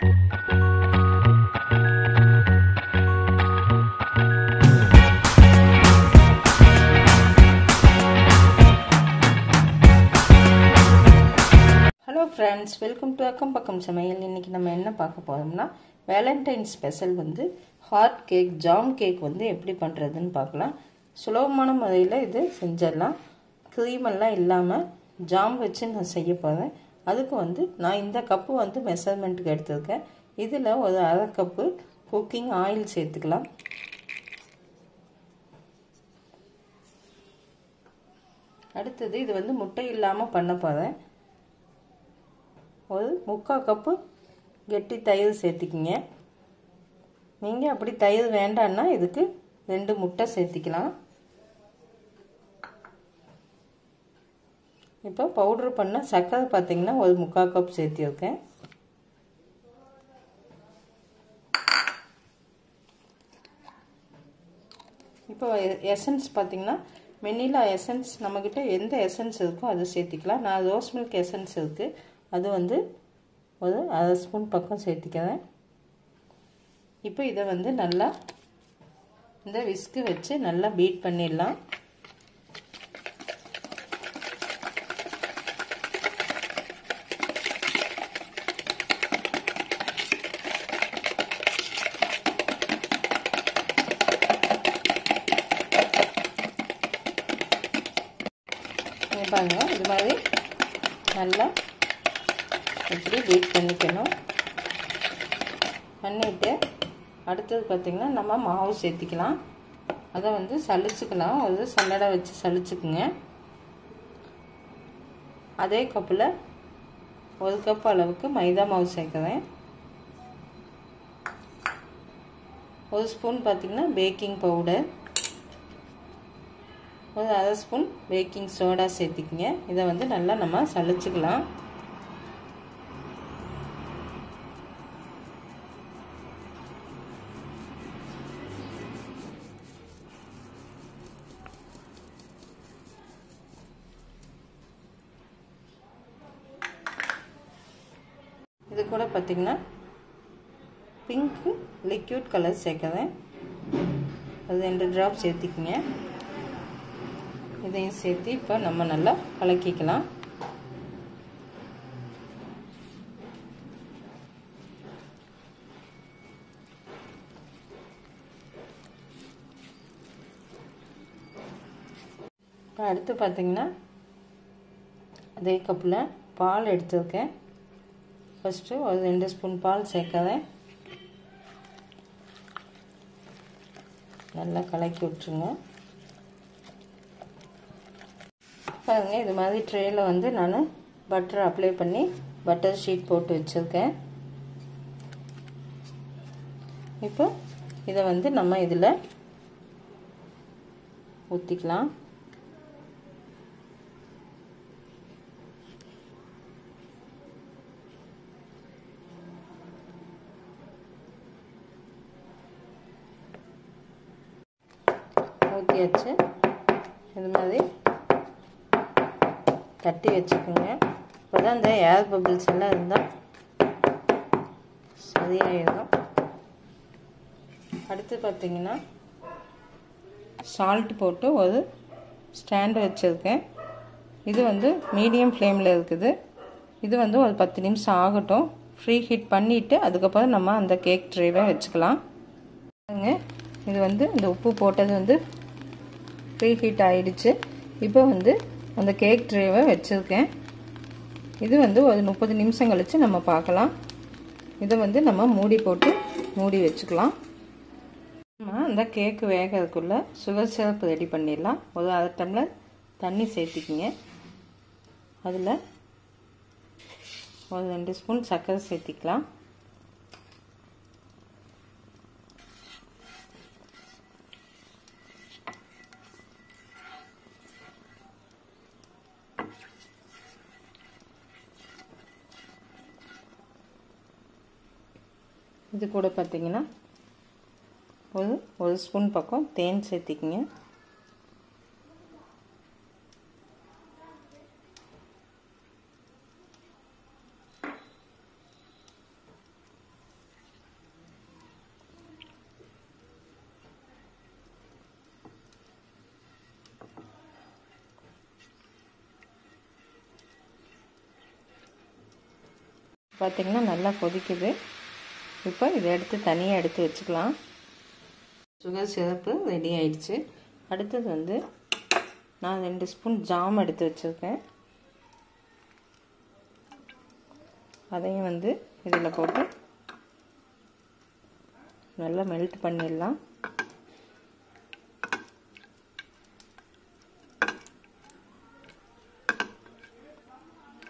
Hello friends, welcome to Akkam Pakkam Samayal. இன்னைக்கு நம்ம என்ன பார்க்க போறோம்னா வேலண்டைன் ஸ்பெஷல் வந்து ஹாட் கேக் ஜாம் கேக் வந்து எப்படி பண்றதுன்னு பார்க்கலாம். சுலபமான முறையில் இது செஞ்சிடலாம். க்ரீம் எல்லாம் இல்லாம ஜாம் வச்சு நான் செய்ய போறேன். அதுக்கு வந்து நான் இந்த கப் வந்து மெஷர்மென்ட்க்கு எடுத்துர்க்கேன். இதுல ஒரு அரை கப் குக்கிங் ஆயில் சேர்த்துக்கலாம். அடுத்து இது வந்து முட்டை இல்லாம பண்ண போறேன். ஒரு 3/4 கப்பு கெட்டி தயிர் சேர்த்துக்கிங்க. நீங்க அப்படி தயிர் வேண்டாம்னா இதுக்கு 2 முட்டை சேர்த்துக்கலாம். இப்போ பவுடர் பண்ண சக்கரை பாத்தீங்கன்னா ஒரு 3/4 கப் சேர்த்திருக்கேன். இப்போ எசன்ஸ் பாத்தீங்கன்னா வெனிலா எசன்ஸ் நம்மகிட்ட எந்த எசன்ஸ் இருக்கோ அது சேர்த்திக்கலாம். நான் RoseMilk எசன்ஸ் இருக்கு. அது வந்து ஒரு அரை ஸ்பூன் பக்கம் சேர்த்துக்கிறேன். இப்போ இதை வந்து நல்லா இந்த விஸ்க் வச்சு நல்லா பீட் பண்ணிடலாம். பாருங்க இது மாதிரி நல்லா இப்படி பீட் பண்ணிக்கணும். பண்ணிட்டு அடுத்தது பார்த்தீங்கன்னா நம்ம மாவு சேர்த்திக்கலாம். அதை வந்து சலிச்சுக்கலாம். ஒரு சல்லடை வச்சு சலிச்சுக்குங்க. அதே கப்பில் 1 கப் அளவுக்கு மைதா மாவு சேர்க்குறேன். 1 ஸ்பூன் பார்த்தீங்கன்னா பேக்கிங் பவுடர், ஒரு அரை ஸ்பூன் பேக்கிங் சோடா சேர்த்திக்குங்க. இதை வந்து நல்லா நம்ம சலிச்சுக்கலாம். இது கூட பார்த்தீங்கன்னா பிங்க் லிக்விட் கலர் சேர்க்குறேன். அது 2 டிராப் சேர்த்திக்குங்க. இதையும் சேர்த்து இப்போ நம்ம நல்லா கலக்கிக்கலாம். அடுத்து பார்த்தீங்கன்னா அதே கப்பில் பால் எடுத்துருக்கேன். ஃபஸ்ட்டு ஒரு 2 ஸ்பூன் பால் சேர்க்குறேன். நல்லா கலக்கி விட்டுருங்க. பாருங்க இது மாதிரி ட்ரேயில் வந்து நான் பட்டர் அப்ளை பண்ணி பட்டர் ஷீட் போட்டு வச்சுருக்கேன். இப்போ இதை வந்து நம்ம இதில் ஊற்றிக்கலாம். ஊற்றியாச்சு. இது மாதிரி தட்டி வச்சுக்கோங்க. அப்போதான் இந்த ஏர் பபிள்ஸ் எல்லாம் இருந்தால் சரியாயிடும். அடுத்து பார்த்தீங்கன்னா சால்ட் போட்டு ஒரு ஸ்டாண்டு வச்சுருக்கேன். இது வந்து மீடியம் ஃப்ளேமில் இருக்குது. இது வந்து ஒரு 10 நிமிஷம் ஆகட்டும். ஃப்ரீ ஹீட் பண்ணிவிட்டு அதுக்கப்புறம் நம்ம அந்த கேக் ட்ரேவை வச்சுக்கலாம். இது வந்து இந்த உப்பு போட்டது வந்து ஃப்ரீ ஹீட் ஆகிடுச்சு. இப்போ வந்து அந்த கேக் ட்ரேவை வச்சுருக்கேன். இது வந்து ஒரு 30 நிமிஷம் கழித்து நம்ம பார்க்கலாம். இதை வந்து நம்ம மூடி போட்டு மூடி வச்சுக்கலாம். நம்ம அந்த கேக்கு வேகிறதுக்குள்ளே சுகர் சிரப் ரெடி பண்ணிடலாம். ஒரு அரை டம்ளர் தண்ணி சேர்த்திக்கிங்க. அதில் ஒரு 2 ஸ்பூன் சர்க்கரை சேர்த்திக்கலாம். இது கூட பார்த்தீங்கன்னா ஒரு ஸ்பூன் பக்கம் தேன் சேர்த்திக்கிங்க. பார்த்திங்கன்னா நல்லா கொதிக்குது. இப்போ இதை எடுத்து தனியாக எடுத்து வச்சுக்கலாம். சுகர் சிரப்பு ரெடி ஆயிடுச்சு. அடுத்தது வந்து நான் 2 ஸ்பூன் ஜாம் எடுத்து வச்சுருக்கேன். அதையும் வந்து இதில் போட்டு நல்லா மெல்ட் பண்ணிடலாம்.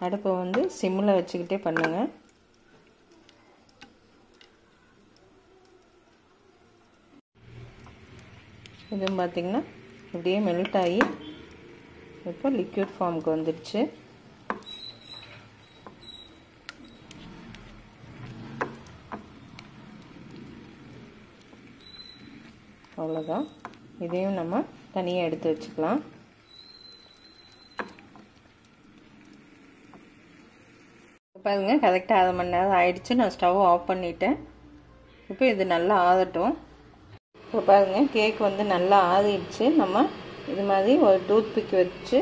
அடுப்பை வந்து சிம்மில் வச்சுக்கிட்டே பண்ணுங்கள். இதுவும் பார்த்திங்கன்னா இப்படியே மெல்ட் ஆகி இப்போ லிக்விட் ஃபார்முக்கு வந்துடுச்சு. அவ்வளோதான். இதையும் நம்ம தனியாக எடுத்து வச்சுக்கலாம். பாருங்க, கரெக்டாக 1/2 மணி நேரம் ஆயிடுச்சு. நான் ஸ்டவ் ஆஃப் பண்ணிட்டேன். இப்போ இது நல்லா ஆறட்டும். இப்போ பாருங்கள், கேக் வந்து நல்லா ஆறிடுச்சு. நம்ம இது மாதிரி ஒரு டூத் பிக் வச்சு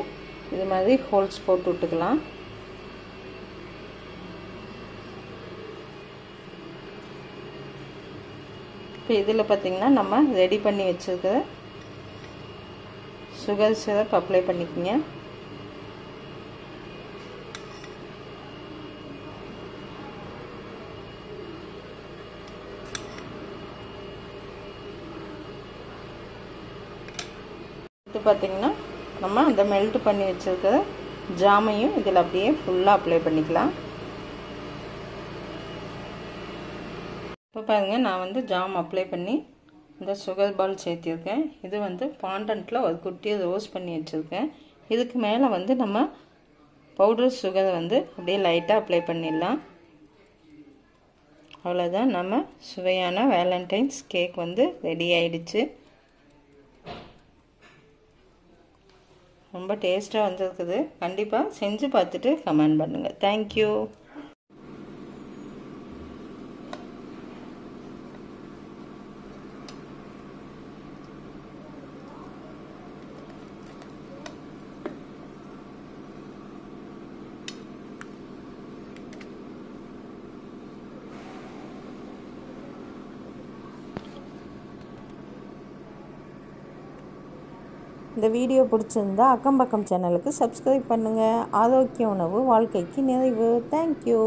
இது மாதிரி ஹோல்ஸ் போட்டு விட்டுக்கலாம். இப்போ இதில் பார்த்திங்கன்னா நம்ம ரெடி பண்ணி வச்சுருக்கிற சுகர் சிரப் அப்ளை பண்ணிக்கோங்க. இது பார்த்திங்கன்னா நம்ம அந்த மெல்ட் பண்ணி வச்சுருக்கிற ஜாமையும் இதில் அப்படியே ஃபுல்லாக அப்ளை பண்ணிக்கலாம். இப்போ பாருங்கள், நான் வந்து ஜாம் அப்ளை பண்ணி இந்த சுகர் பால் சேர்த்திருக்கேன். இது வந்து ஃபாண்டன்ட்டில் ஒரு குட்டியை ரோஸ்ட் பண்ணி வச்சுருக்கேன். இதுக்கு மேலே வந்து நம்ம பவுடர் சுகரை வந்து அப்படியே லைட்டாக அப்ளை பண்ணிடலாம். அவ்வளோதான், நம்ம சுவையான வேலண்டைன்ஸ் கேக் வந்து ரெடி ஆயிடுச்சு. ரொம்ப டேஸ்ட்டாக வந்திருக்குது. கண்டிப்பாக செஞ்சு பார்த்துட்டு கமெண்ட் பண்ணுங்கள். தேங்க்யூ. இந்த வீடியோ பிடிச்சிருந்தா அக்கம் பக்கம் சேனலுக்கு சப்ஸ்கிரைப் பண்ணுங்கள். ஆரோக்கிய உணவு வாழ்க்கைக்கு நிறைவு. தேங்க்யூ.